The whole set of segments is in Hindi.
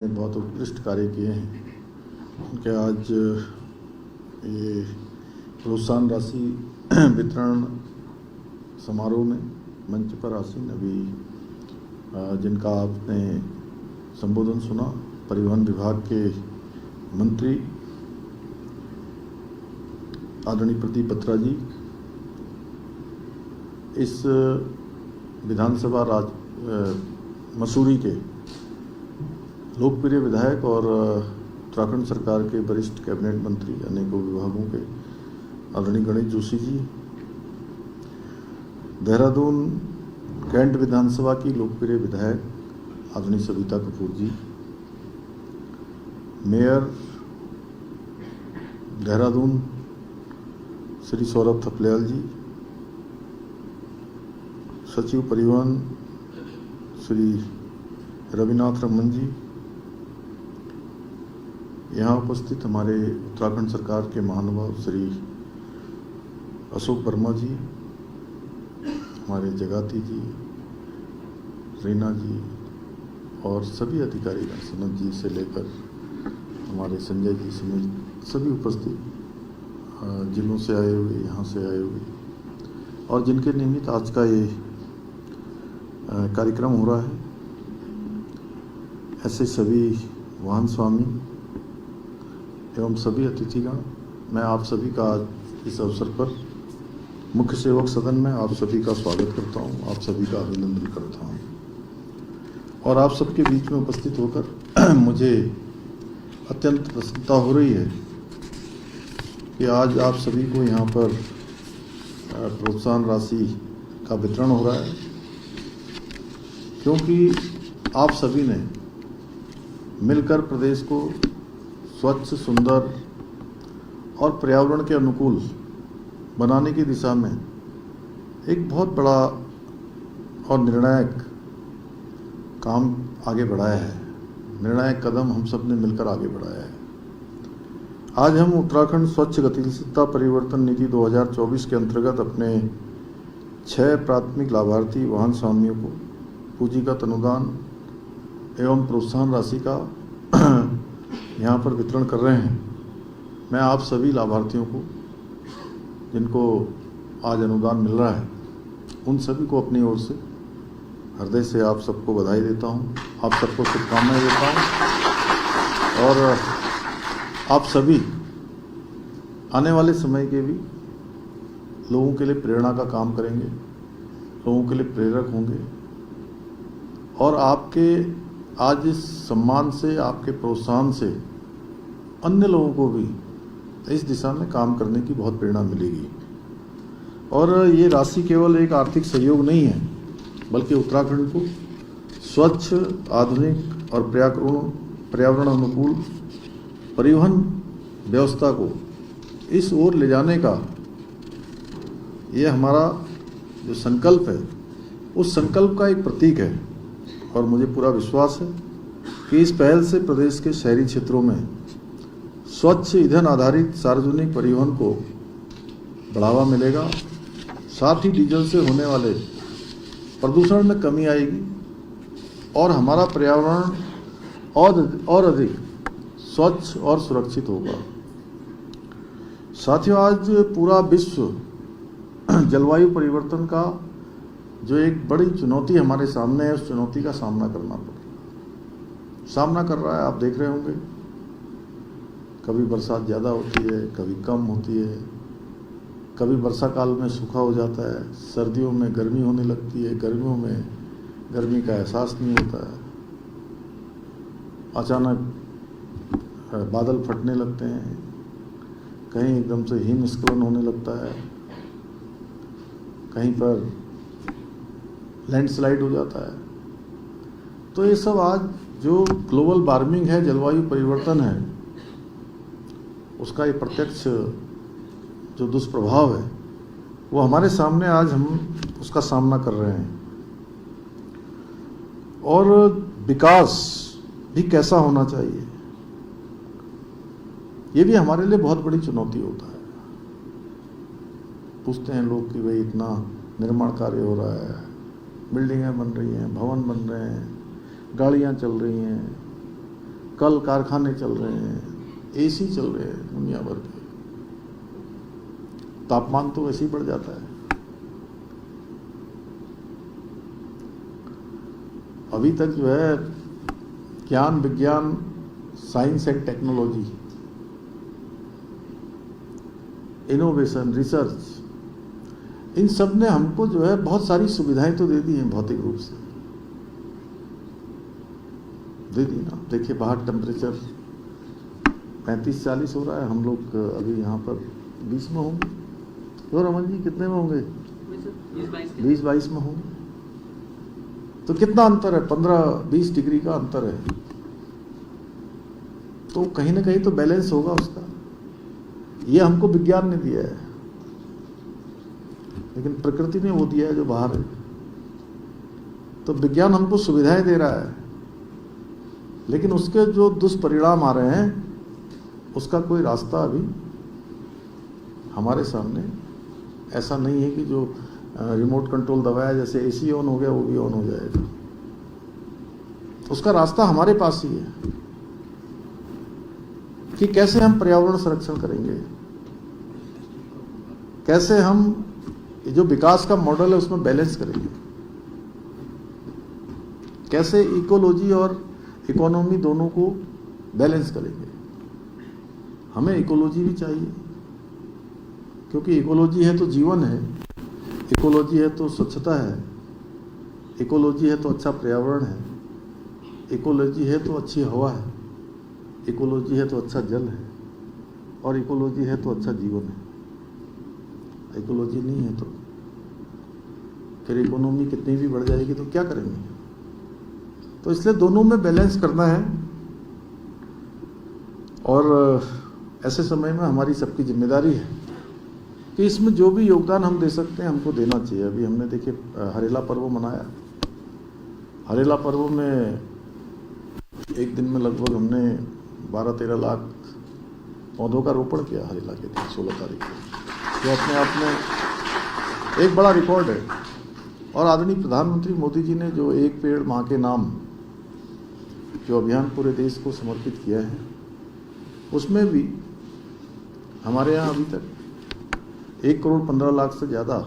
ने बहुत उत्कृष्ट कार्य किए हैं। उनके आज ये प्रोत्साहन राशि वितरण समारोह में मंच पर आसीन अभी जिनका आपने संबोधन सुना, परिवहन विभाग के मंत्री आदरणीय प्रदीप बत्रा जी, इस विधानसभा मसूरी के लोकप्रिय विधायक और उत्तराखंड सरकार के वरिष्ठ कैबिनेट मंत्री अनेकों विभागों के आदरणीय गणेश जोशी जी, देहरादून कैंट विधानसभा की लोकप्रिय विधायक आदरणीय सविता कपूर जी, मेयर देहरादून श्री सौरभ थपलियाल जी, सचिव परिवहन श्री रविनाथ रमन जी, यहाँ उपस्थित हमारे उत्तराखंड सरकार के महानुभाव श्री अशोक वर्मा जी, हमारे जगाती जी, रीना जी और सभी अधिकारी सनत जी से लेकर हमारे संजय जी समेत सभी उपस्थित जिलों से आए हुए, यहाँ से आए हुए और जिनके निमित्त आज का ये कार्यक्रम हो रहा है, ऐसे सभी वाहन स्वामी एवं सभी अतिथिगण, मैं आप सभी का आज इस अवसर पर मुख्य सेवक सदन में आप सभी का स्वागत करता हूं, आप सभी का अभिनंदन करता हूं और आप सबके बीच में उपस्थित होकर मुझे अत्यंत प्रसन्नता हो रही है कि आज आप सभी को यहाँ पर प्रोत्साहन राशि का वितरण हो रहा है, क्योंकि आप सभी ने मिलकर प्रदेश को स्वच्छ, सुंदर और पर्यावरण के अनुकूल बनाने की दिशा में एक बहुत बड़ा और निर्णायक काम आगे बढ़ाया है। निर्णायक कदम हम सब ने मिलकर आगे बढ़ाया है। आज हम उत्तराखंड स्वच्छ गतिशीलता परिवर्तन नीति 2024 के अंतर्गत अपने 6 प्राथमिक लाभार्थी वाहन स्वामियों को पूंजीगत अनुदान एवं प्रोत्साहन राशि का यहाँ पर वितरण कर रहे हैं। मैं आप सभी लाभार्थियों को जिनको आज अनुदान मिल रहा है, उन सभी को अपनी ओर से हृदय से आप सबको बधाई देता हूँ, आप सबको शुभकामनाएं देता हूँ और आप सभी आने वाले समय के भी लोगों के लिए प्रेरणा का काम करेंगे, लोगों के लिए प्रेरक होंगे और आपके आज इस सम्मान से, आपके प्रोत्साहन से अन्य लोगों को भी इस दिशा में काम करने की बहुत प्रेरणा मिलेगी। और ये राशि केवल एक आर्थिक सहयोग नहीं है, बल्कि उत्तराखंड को स्वच्छ, आधुनिक और पर्यावरण अनुकूल परिवहन व्यवस्था को इस ओर ले जाने का ये हमारा जो संकल्प है, उस संकल्प का एक प्रतीक है और मुझे पूरा विश्वास है कि इस पहल से प्रदेश के शहरी क्षेत्रों में स्वच्छ ईंधन आधारित सार्वजनिक परिवहन को बढ़ावा मिलेगा, साथ ही डीजल से होने वाले प्रदूषण में कमी आएगी और हमारा पर्यावरण और अधिक स्वच्छ और सुरक्षित होगा। साथियों, आज पूरा विश्व जलवायु परिवर्तन का जो एक बड़ी चुनौती हमारे सामने है, उस चुनौती का सामना कर रहा है। आप देख रहे होंगे, कभी बरसात ज़्यादा होती है, कभी कम होती है, कभी वर्षा काल में सूखा हो जाता है, सर्दियों में गर्मी होने लगती है, गर्मियों में गर्मी का एहसास नहीं होता है, अचानक बादल फटने लगते हैं, कहीं एकदम से हिमस्खलन होने लगता है, कहीं पर लैंडस्लाइड हो जाता है। तो ये सब आज जो ग्लोबल वार्मिंग है, जलवायु परिवर्तन है, उसका ये प्रत्यक्ष जो दुष्प्रभाव है वो हमारे सामने आज हम उसका सामना कर रहे हैं। और विकास भी कैसा होना चाहिए, ये भी हमारे लिए बहुत बड़ी चुनौती होता है। पूछते हैं लोग कि भाई इतना निर्माण कार्य हो रहा है, बिल्डिंगें बन रही हैं, भवन बन रहे हैं, गाड़ियाँ चल रही हैं, कल कारखाने चल रहे हैं, एसी चल रहे हैं दुनिया भर के, तापमान तो वैसे ही बढ़ जाता है। अभी तक जो है ज्ञान विज्ञान, science and technology, innovation, research, इन सब ने हमको जो है बहुत सारी सुविधाएं तो दे दी हैं, भौतिक रूप से दे दी ना। देखिए बाहर टेम्परेचर 35-40 हो रहा है, हम लोग अभी यहाँ पर 20 में होंगे। तो रमन जी कितने में होंगे? 20-22 में होंगे। तो कितना अंतर है? 15-20 डिग्री का अंतर है। तो कहीं ना कहीं तो बैलेंस होगा उसका। ये हमको विज्ञान ने दिया है, लेकिन प्रकृति ने वो दिया है जो बाहर है। तो विज्ञान हमको सुविधाएं दे रहा है, लेकिन उसके जो दुष्परिणाम आ रहे हैं उसका कोई रास्ता अभी हमारे सामने ऐसा नहीं है कि जो रिमोट कंट्रोल दबाया, जैसे एसी ऑन हो गया वो भी ऑन हो जाएगा। उसका रास्ता हमारे पास ही है कि कैसे हम पर्यावरण संरक्षण करेंगे, कैसे हम जो विकास का मॉडल है उसमें बैलेंस करेंगे, कैसे इकोलॉजी और इकोनॉमी दोनों को बैलेंस करेंगे। हमें इकोलॉजी भी चाहिए, क्योंकि इकोलॉजी है तो जीवन है, इकोलॉजी है तो स्वच्छता है, इकोलॉजी है तो अच्छा पर्यावरण है, इकोलॉजी है तो अच्छी हवा है, इकोलॉजी है तो अच्छा जल है, और इकोलॉजी है तो अच्छा जीवन है। इकोलॉजी नहीं है तो फिर इकोनॉमी कितनी भी बढ़ जाएगी तो क्या करेंगे? तो इसलिए दोनों में बैलेंस करना है, और ऐसे समय में हमारी सबकी जिम्मेदारी है कि इसमें जो भी योगदान हम दे सकते हैं हमको देना चाहिए। अभी हमने देखिए हरेला पर्व मनाया। हरेला पर्व में एक दिन में लगभग हमने 12-13 लाख पौधों का रोपण किया हरेला के दिन 16 तारीख को, जो अपने आप में एक बड़ा रिकॉर्ड है। और आदरणीय प्रधानमंत्री मोदी जी ने जो एक पेड़ माँ के नाम जो अभियान पूरे देश को समर्पित किया है, उसमें भी हमारे यहाँ अभी तक 1 करोड़ 15 लाख से ज़्यादा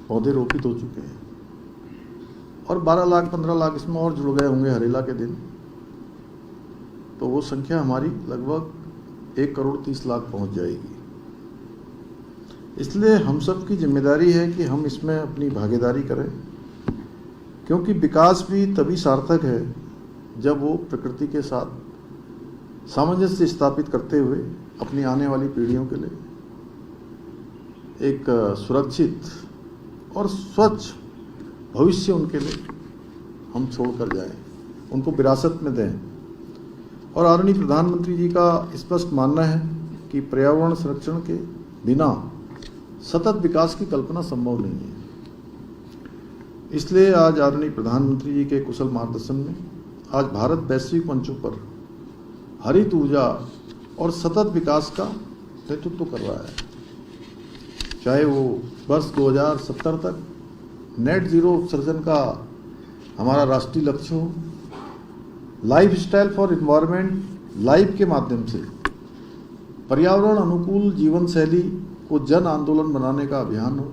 पौधे रोपित हो चुके हैं, और 12 लाख 15 लाख इसमें और जुड़ गए होंगे हरेला के दिन। तो वो संख्या हमारी लगभग 1 करोड़ 30 लाख पहुंच जाएगी। इसलिए हम सब की जिम्मेदारी है कि हम इसमें अपनी भागीदारी करें, क्योंकि विकास भी तभी सार्थक है जब वो प्रकृति के साथ सामंजस्य स्थापित करते हुए अपनी आने वाली पीढ़ियों के लिए एक सुरक्षित और स्वच्छ भविष्य उनके लिए हम छोड़कर जाएं, उनको विरासत में दें। और आदरणीय प्रधानमंत्री जी का स्पष्ट मानना है कि पर्यावरण संरक्षण के बिना सतत विकास की कल्पना संभव नहीं है। इसलिए आज आदरणीय प्रधानमंत्री जी के कुशल मार्गदर्शन में आज भारत वैश्विक मंचों पर हरित ऊर्जा और सतत विकास का नेतृत्व कर रहा है। चाहे वो वर्ष 2070 तक नेट जीरो उत्सर्जन का हमारा राष्ट्रीय लक्ष्य हो, life style for environment life के माध्यम से पर्यावरण अनुकूल जीवन शैली को जन आंदोलन बनाने का अभियान हो,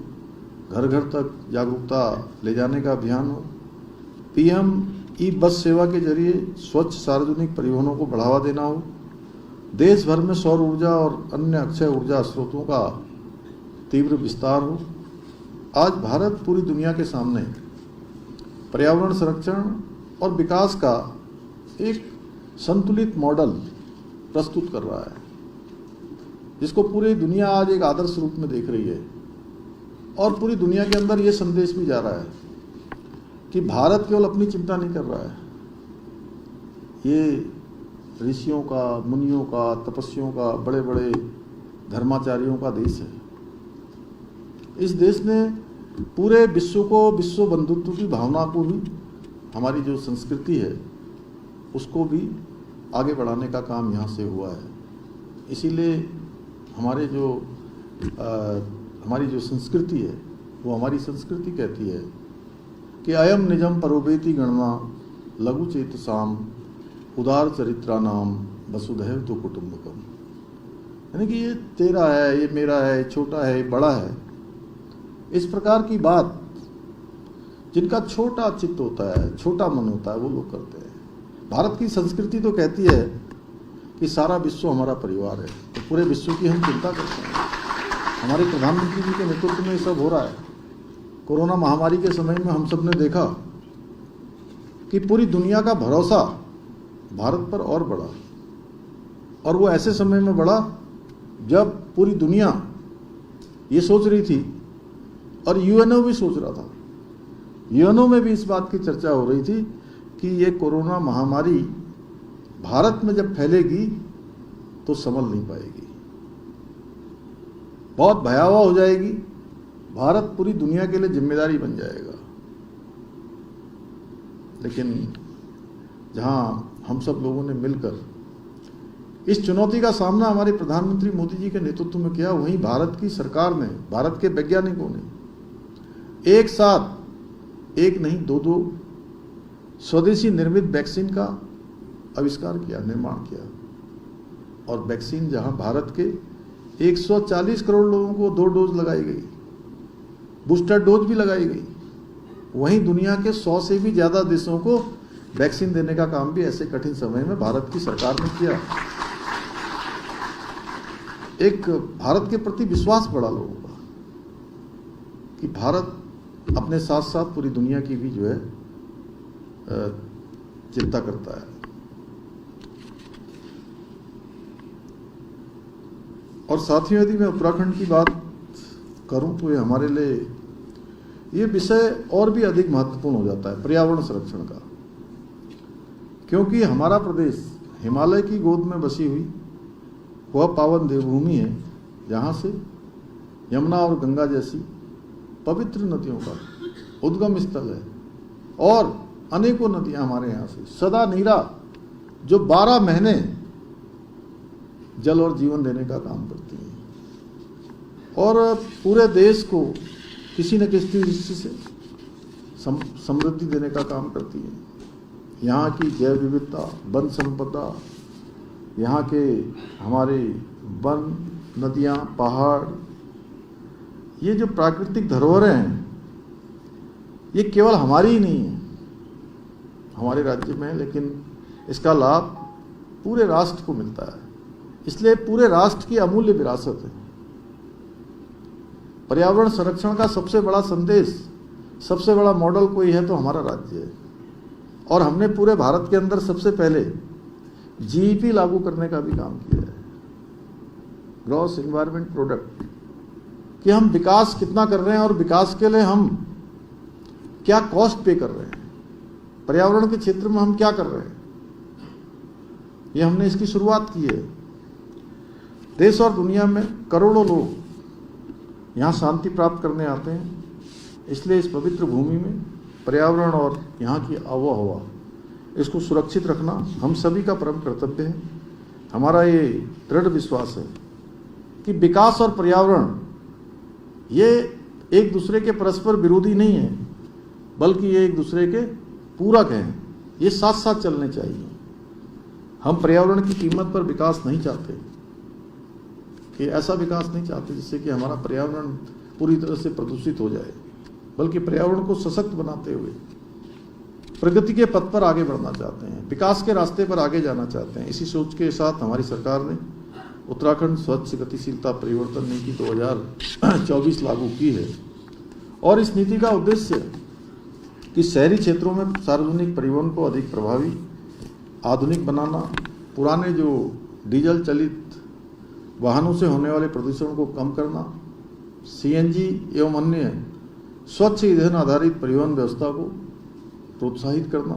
घर घर तक जागरूकता ले जाने का अभियान हो, पीएम ई बस सेवा के जरिए स्वच्छ सार्वजनिक परिवहनों को बढ़ावा देना हो, देश भर में सौर ऊर्जा और अन्य अक्षय ऊर्जा स्रोतों का तीव्र विस्तार हो। आज भारत पूरी दुनिया के सामने पर्यावरण संरक्षण और विकास का एक संतुलित मॉडल प्रस्तुत कर रहा है, जिसको पूरी दुनिया आज एक आदर्श रूप में देख रही है। और पूरी दुनिया के अंदर ये संदेश भी जा रहा है कि भारत केवल अपनी चिंता नहीं कर रहा है, ये ऋषियों का, मुनियों का, तपस्वियों का, बड़े बड़े धर्माचार्यों का देश है। इस देश ने पूरे विश्व को, विश्व बंधुत्व की भावना को भी, हमारी जो संस्कृति है उसको भी आगे बढ़ाने का काम यहाँ से हुआ है। इसीलिए हमारी जो संस्कृति है वो हमारी संस्कृति कहती है कि अयम निजम परोवेति गणना लघु चेतसाम उदार चरित्रानाम वसुधैव तो कुटुंबकम। यानी कि ये तेरा है, ये मेरा है, छोटा है, बड़ा है, इस प्रकार की बात जिनका छोटा चित्त होता है, छोटा मन होता है, वो लोग करते हैं। भारत की संस्कृति तो कहती है कि सारा विश्व हमारा परिवार है, तो पूरे विश्व की हम चिंता करते हैं। हमारे प्रधानमंत्री जी के नेतृत्व में ये सब हो रहा है। कोरोना महामारी के समय में हम सब ने देखा कि पूरी दुनिया का भरोसा भारत पर और बढ़ा, और वो ऐसे समय में बढ़ा जब पूरी दुनिया ये सोच रही थी, और यूएनओ भी सोच रहा था, यूएनओ में भी इस बात की चर्चा हो रही थी कि ये कोरोना महामारी भारत में जब फैलेगी तो संभल नहीं पाएगी, बहुत भयावह हो जाएगी, भारत पूरी दुनिया के लिए जिम्मेदारी बन जाएगा। लेकिन जहां हम सब लोगों ने मिलकर इस चुनौती का सामना हमारे प्रधानमंत्री मोदी जी के नेतृत्व में किया, वहीं भारत की सरकार ने, भारत के वैज्ञानिकों ने एक साथ, एक नहीं दो स्वदेशी निर्मित वैक्सीन का आविष्कार किया, निर्माण किया। और वैक्सीन जहां भारत के 140 करोड़ लोगों को 2 डोज लगाई गई, बूस्टर डोज भी लगाई गई, वहीं दुनिया के 100 से भी ज्यादा देशों को वैक्सीन देने का काम भी ऐसे कठिन समय में भारत की सरकार ने किया। एक भारत के प्रति विश्वास बढ़ा लोगों का कि भारत अपने साथ साथ पूरी दुनिया की भी जो है चिंता करता है। और साथियों, यदि मैं उत्तराखंड की बात करूं तो ये हमारे लिए ये विषय और भी अधिक महत्वपूर्ण हो जाता है, पर्यावरण संरक्षण का, क्योंकि हमारा प्रदेश हिमालय की गोद में बसी हुई वह पावन देवभूमि है जहाँ से यमुना और गंगा जैसी पवित्र नदियों का उद्गम स्थल है, और अनेकों नदियां हमारे यहाँ से सदा नीरा जो 12 महीने जल और जीवन देने का काम करती हैं, और पूरे देश को किसी न किसी दृष्टि से समृद्धि देने का काम करती है। यहाँ की जैव विविधता, वन संपदा, यहाँ के हमारे वन, नदियाँ, पहाड़, ये जो प्राकृतिक धरोहरें हैं, ये केवल हमारी ही नहीं है, हमारे राज्य में है, लेकिन इसका लाभ पूरे राष्ट्र को मिलता है। इसलिए पूरे राष्ट्र की अमूल्य विरासत है। पर्यावरण संरक्षण का सबसे बड़ा संदेश, सबसे बड़ा मॉडल कोई है तो हमारा राज्य है, और हमने पूरे भारत के अंदर सबसे पहले जीईपी लागू करने का भी काम किया है, ग्रॉस इन्वायरमेंट प्रोडक्ट, कि हम विकास कितना कर रहे हैं और विकास के लिए हम क्या कॉस्ट पे कर रहे हैं, पर्यावरण के क्षेत्र में हम क्या कर रहे हैं, ये हमने इसकी शुरुआत की है। देश और दुनिया में करोड़ों लोग यहाँ शांति प्राप्त करने आते हैं, इसलिए इस पवित्र भूमि में पर्यावरण और यहाँ की आबोहवा, इसको सुरक्षित रखना हम सभी का परम कर्तव्य है। हमारा ये दृढ़ विश्वास है कि विकास और पर्यावरण ये एक दूसरे के परस्पर विरोधी नहीं है, बल्कि ये एक दूसरे के पूरक हैं, ये साथ साथ चलने चाहिए। हम पर्यावरण की कीमत पर विकास नहीं चाहते, कि ऐसा विकास नहीं चाहते जिससे कि हमारा पर्यावरण पूरी तरह से प्रदूषित हो जाए, बल्कि पर्यावरण को सशक्त बनाते हुए प्रगति के पथ पर आगे बढ़ना चाहते हैं, विकास के रास्ते पर आगे जाना चाहते हैं। इसी सोच के साथ हमारी सरकार ने उत्तराखंड स्वच्छ गतिशीलता परिवर्तन नीति 2024 लागू की है, और इस नीति का उद्देश्य कि शहरी क्षेत्रों में सार्वजनिक परिवहन को अधिक प्रभावी, आधुनिक बनाना, पुराने जो डीजल चलित वाहनों से होने वाले प्रदूषण को कम करना, सीएनजी एवं अन्य स्वच्छ ईंधन आधारित परिवहन व्यवस्था को प्रोत्साहित करना।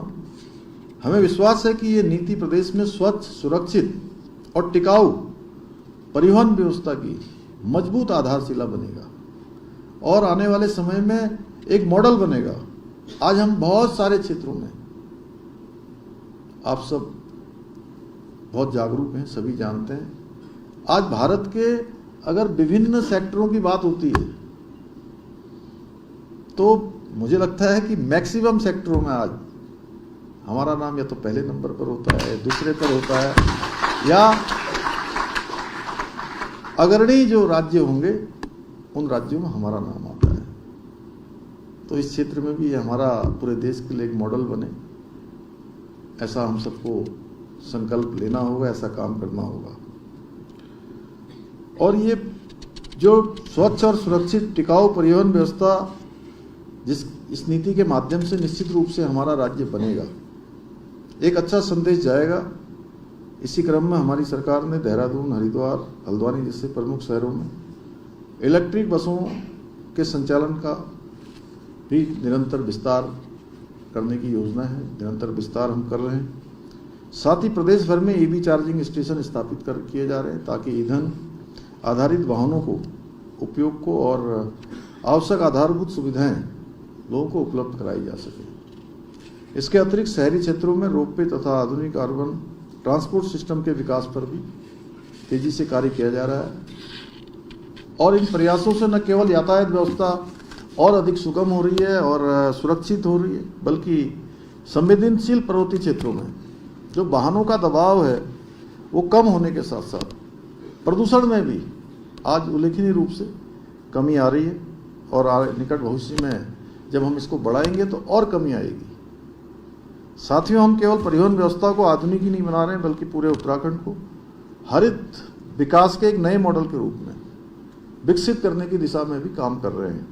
हमें विश्वास है कि ये नीति प्रदेश में स्वच्छ, सुरक्षित और टिकाऊ परिवहन व्यवस्था की मजबूत आधारशिला बनेगा, और आने वाले समय में एक मॉडल बनेगा। आज हम बहुत सारे क्षेत्रों में, आप सब बहुत जागरूक हैं, सभी जानते हैं, आज भारत के अगर विभिन्न सेक्टरों की बात होती है तो मुझे लगता है कि मैक्सिमम सेक्टरों में आज हमारा नाम या तो पहले नंबर पर होता है, दूसरे पर होता है, या अग्रणी जो राज्य होंगे उन राज्यों में हमारा नाम आता है। तो इस क्षेत्र में भी हमारा पूरे देश के लिए एक मॉडल बने, ऐसा हम सबको संकल्प लेना होगा, ऐसा काम करना होगा। और ये जो स्वच्छ और सुरक्षित टिकाऊ परिवहन व्यवस्था इस नीति के माध्यम से निश्चित रूप से हमारा राज्य बनेगा, एक अच्छा संदेश जाएगा। इसी क्रम में हमारी सरकार ने देहरादून, हरिद्वार, हल्द्वानी जैसे प्रमुख शहरों में इलेक्ट्रिक बसों के संचालन का भी निरंतर विस्तार करने की योजना है, निरंतर विस्तार हम कर रहे हैं। साथ ही प्रदेश भर में ईवी चार्जिंग स्टेशन स्थापित किए जा रहे हैं ताकि ईंधन आधारित वाहनों को उपयोग को और आवश्यक आधारभूत सुविधाएं लोगों को उपलब्ध कराई जा सके। इसके अतिरिक्त शहरी क्षेत्रों में रोपवे तथा आधुनिक अर्बन ट्रांसपोर्ट सिस्टम के विकास पर भी तेजी से कार्य किया जा रहा है। और इन प्रयासों से न केवल यातायात व्यवस्था और अधिक सुगम हो रही है और सुरक्षित हो रही है, बल्कि संवेदनशील पर्वतीय क्षेत्रों में जो वाहनों का दबाव है वो कम होने के साथ साथ प्रदूषण में भी आज उल्लेखनीय रूप से कमी आ रही है। और निकट भविष्य में जब हम इसको बढ़ाएंगे तो और कमी आएगी। साथियों, हम केवल परिवहन व्यवस्था को आधुनिक ही नहीं बना रहे हैं, बल्कि पूरे उत्तराखंड को हरित विकास के एक नए मॉडल के रूप में विकसित करने की दिशा में भी काम कर रहे हैं।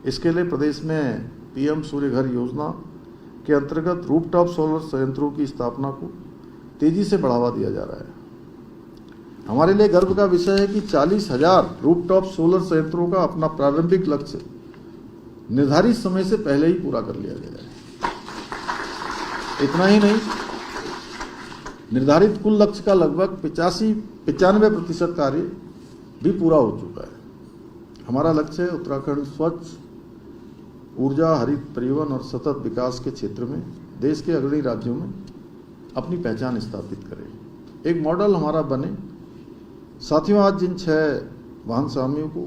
इसके लिए प्रदेश में पीएम सूर्य घर योजना के अंतर्गत रूफटॉप सोलर संयंत्रों की स्थापना को तेजी से बढ़ावा दिया जा रहा है। हमारे लिए गर्व का विषय है कि 40,000 रूफटॉप सोलर संयंत्रों का अपना प्रारंभिक लक्ष्य निर्धारित समय से पहले ही पूरा कर लिया गया है। इतना ही नहीं, निर्धारित कुल लक्ष्य का लगभग 95% कार्य भी पूरा हो चुका है। हमारा लक्ष्य है उत्तराखंड स्वच्छ ऊर्जा, हरित परिवहन और सतत विकास के क्षेत्र में देश के अग्रणी राज्यों में अपनी पहचान स्थापित करे, एक मॉडल हमारा बने। साथियों, आज जिन 6 वाहन स्वामियों को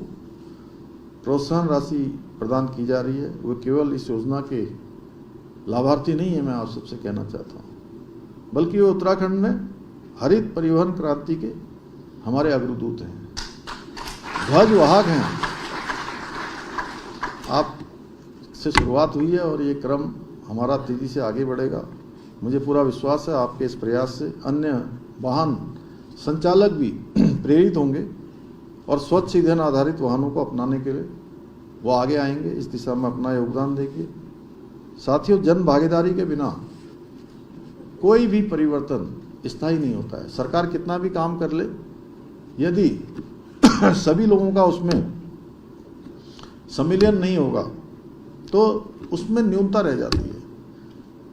प्रोत्साहन राशि प्रदान की जा रही है वे केवल इस योजना के लाभार्थी नहीं है, मैं आप सबसे कहना चाहता हूँ, बल्कि वो उत्तराखंड में हरित परिवहन क्रांति के हमारे अग्रदूत हैं, ध्वजवाहक हैं। आप से शुरुआत हुई है और ये क्रम हमारा तेजी से आगे बढ़ेगा। मुझे पूरा विश्वास है आपके इस प्रयास से अन्य वाहन संचालक भी प्रेरित होंगे और स्वच्छ ईंधन आधारित वाहनों को अपनाने के लिए वो आगे आएंगे, इस दिशा में अपना योगदान देंगे। साथियों, जन भागीदारी के बिना कोई भी परिवर्तन स्थायी नहीं होता है। सरकार कितना भी काम कर ले, यदि सभी लोगों का उसमें सम्मिलन नहीं होगा तो उसमें न्यूनता रह जाती है।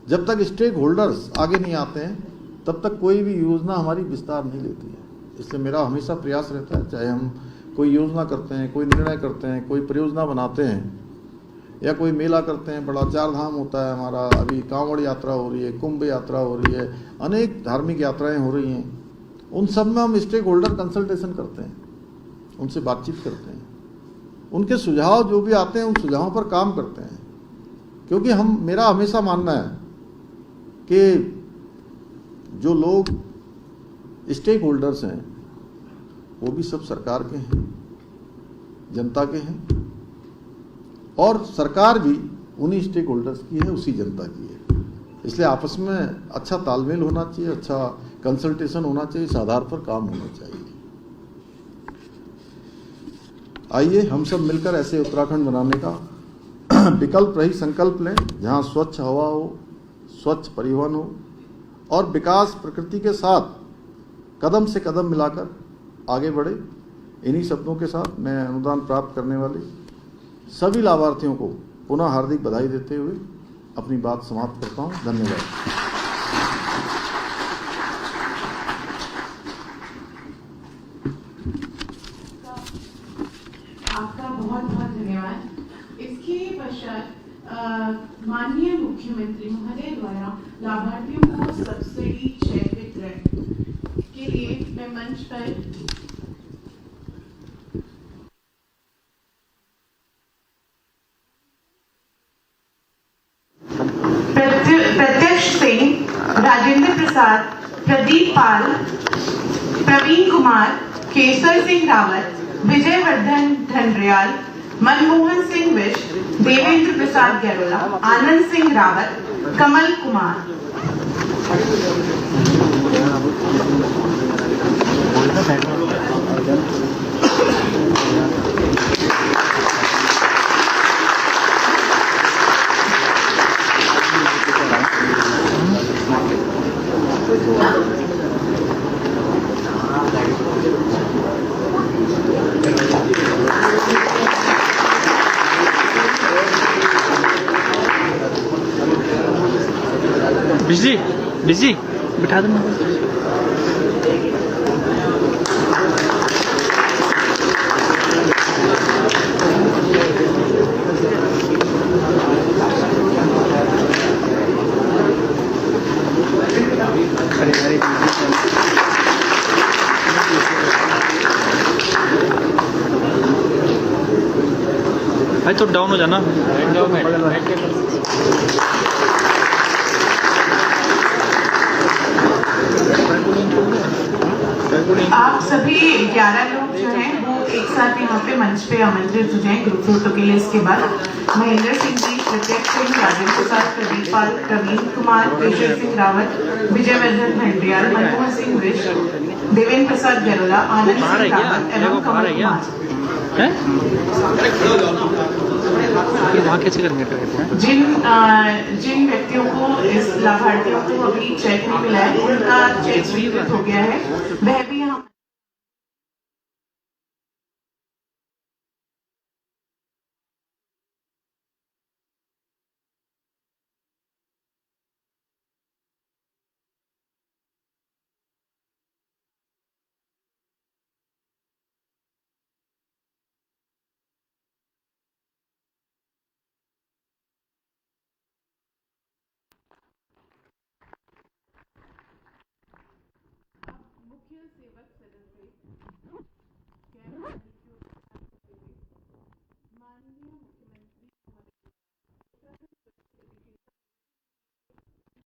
जब तक स्टेक होल्डर्स आगे नहीं आते हैं तब तक कोई भी योजना हमारी विस्तार नहीं लेती है। इसलिए मेरा हमेशा प्रयास रहता है, चाहे हम कोई योजना करते हैं, कोई निर्णय करते हैं, कोई परियोजना बनाते हैं या कोई मेला करते हैं, बड़ा 4 धाम होता है हमारा, अभी कांवड़ यात्रा हो रही है, कुंभ यात्रा हो रही है, अनेक धार्मिक यात्राएं हो रही हैं, उन सब में हम स्टेक होल्डर कंसल्टेशन करते हैं, उनसे बातचीत करते हैं, उनके सुझाव जो भी आते हैं उन सुझावों पर काम करते हैं। क्योंकि मेरा हमेशा मानना है कि जो लोग स्टेक होल्डर्स हैं वो भी सब सरकार के हैं, जनता के हैं, और सरकार भी उन्हीं स्टेक होल्डर्स की है, उसी जनता की है। इसलिए आपस में अच्छा तालमेल होना चाहिए, अच्छा कंसल्टेशन होना चाहिए, इस आधार पर काम होना चाहिए। आइए हम सब मिलकर ऐसे उत्तराखंड बनाने का विकल्प रही संकल्प लें, जहां स्वच्छ हवा हो, स्वच्छ परिवहन हो और विकास प्रकृति के साथ कदम से कदम मिलाकर आगे बढ़े। इन्हीं शब्दों के साथ मैं अनुदान प्राप्त करने वाले सभी लाभार्थियों को पुनः हार्दिक बधाई देते हुए अपनी बात समाप्त करता हूं। धन्यवाद। आपका बहुत बहुत धन्यवाद। इसके पश्चात माननीय मुख्यमंत्री महोदय द्वारा लाभार्थियों को सब्सिडी चेक वितरण के लिए मैं मंच पर प्रत्यक्ष प्रसाद, प्रदीप पाल, प्रवीण कुमार, केसर सिंह रावत, विजय वर्धन ढंडरियाल, मनमोहन सिंह विश्व, देवेंद्र प्रसाद गैरोला, आनंद सिंह रावत, कमल कुमार। बिजी बिजी बिठा दो। भाई तो डाउन हो जाना। आप सभी 11 लोग जो हैं वो एक साथ यहाँ पे मंच पे आमंत्रित हो जाएं ग्रुप फोटो के लिए। इसके बाद महेंद्र सिंह जी, प्रत्यक्ष सिंह, राजेंद्र प्रसाद, प्रदीप पाल, प्रवीण कुमार, केशर सिंह रावत, विजय वर्धन ढंडरियाल, मनमोहन सिंह विश्व, देवेंद्र प्रसाद गैरोला, आनंद सिंह रावत एवं कमल कुमार। वहाँ कैसे करेंगे? जिन व्यक्तियों को, इस लाभार्थियों को अभी चेक नहीं मिला है, उनका चेक स्वीकृत हो गया है, वह भी यहाँ मुख्य सेवक सदस्य